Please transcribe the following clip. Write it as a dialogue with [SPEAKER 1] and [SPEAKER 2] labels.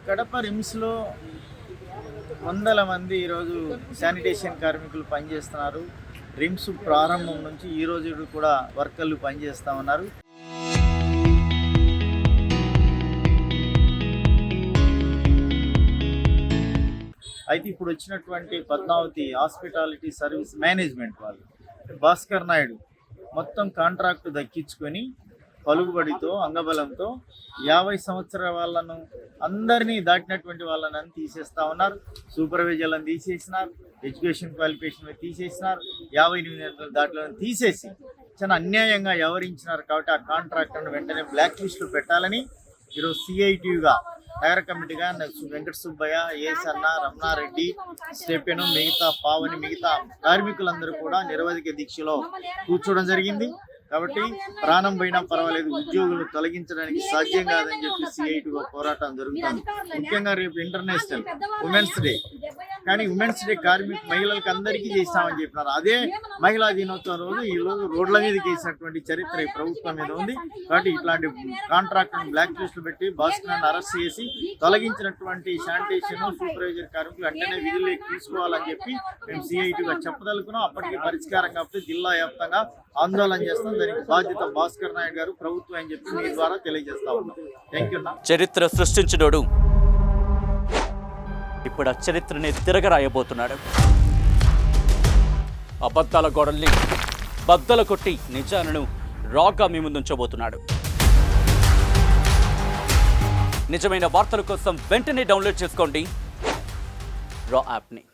[SPEAKER 1] కడప రిమ్స్లో వందల మంది ఈరోజు శానిటేషన్ కార్మికులు పనిచేస్తున్నారు. రిమ్స్ ప్రారంభం నుంచి ఈ రోజు కూడా వర్కర్లు పనిచేస్తూ ఉన్నారు. అయితే ఇప్పుడు వచ్చినటువంటి పద్మావతి హాస్పిటాలిటీ సర్వీస్ మేనేజ్మెంట్ వాళ్ళు భాస్కర్ నాయుడు మొత్తం కాంట్రాక్టు దక్కించుకొని పలుకుబడితో అంగబలంతో 50 సంవత్సరాల వాళ్ళను అందరినీ దాటినటువంటి వాళ్ళని తీసేస్తా ఉన్నారు. సూపర్వైజర్లను తీసేసినారు, ఎడ్యుకేషన్ క్వాలిఫికేషన్ తీసేసినారు, 58 దాటిలను తీసేసి చాలా అన్యాయంగా వ్యవహరించినారు. కాబట్టి ఆ కాంట్రాక్టర్ను వెంటనే బ్లాక్ లిస్టులు పెట్టాలని ఈరోజు సిఐటియుగా నగర కమిటీగా వెంకట సుబ్బయ్య, ఏసన్న, రమణారెడ్డి, స్టెపెను, మిగతా పావని, మిగతా కార్మికులందరూ కూడా నిరవధిక దీక్షలో కూర్చోవడం జరిగింది. కాబట్టి ప్రాణం పోయినా పర్వాలేదు, ఉద్యోగులు తొలగించడానికి సాధ్యం కాదని చెప్పి సిఐటిగా పోరాటం జరుగుతుంది. ముఖ్యంగా రేపు ఇంటర్నేషనల్ ఉమెన్స్ డే, కానీ ఉమెన్స్ డే మహిళలకు అందరికీ చేస్తామని చెప్పినారు. అదే మహిళా దినోత్సవం రోజు ఈ రోజు రోడ్ల మీదకి వేసినటువంటి చరిత్ర ఈ ప్రభుత్వం మీద ఉంది. కాబట్టి ఇట్లాంటి కాంట్రాక్ట్ బ్లాక్ లిస్టులు పెట్టి భాస్కర్ని అరెస్ట్ చేసి తొలగించినటువంటి శానిటేషన్ సూపర్వైజర్ కార్మికులు వెంటనే విధుల్లోకి తీసుకోవాలని చెప్పి మేము సిఐటిగా చెప్పదలుకున్నాం. అప్పటికి పరిష్కారం కాబట్టి జిల్లా వ్యాప్తంగా ఆందోళన చేస్తాం. దానికి బాధ్యత భాస్కర్ నాయుడు గారు, ప్రభుత్వం అని చెప్పి మీ ద్వారా తెలియజేస్తా ఉన్నాం. Thank you.
[SPEAKER 2] చరిత్ర సృష్టించినోడు ఇప్పుడు ఆ చరిత్రని తిరగరాయబోతున్నాడు. అబద్ధాల గోడల్ని బద్దలు కొట్టి నిజాలను రాగా మీ ముందుంచబోతున్నాడు. నిజమైన వార్తల కోసం వెంటనే డౌన్లోడ్ చేసుకోండి రా యాప్ని.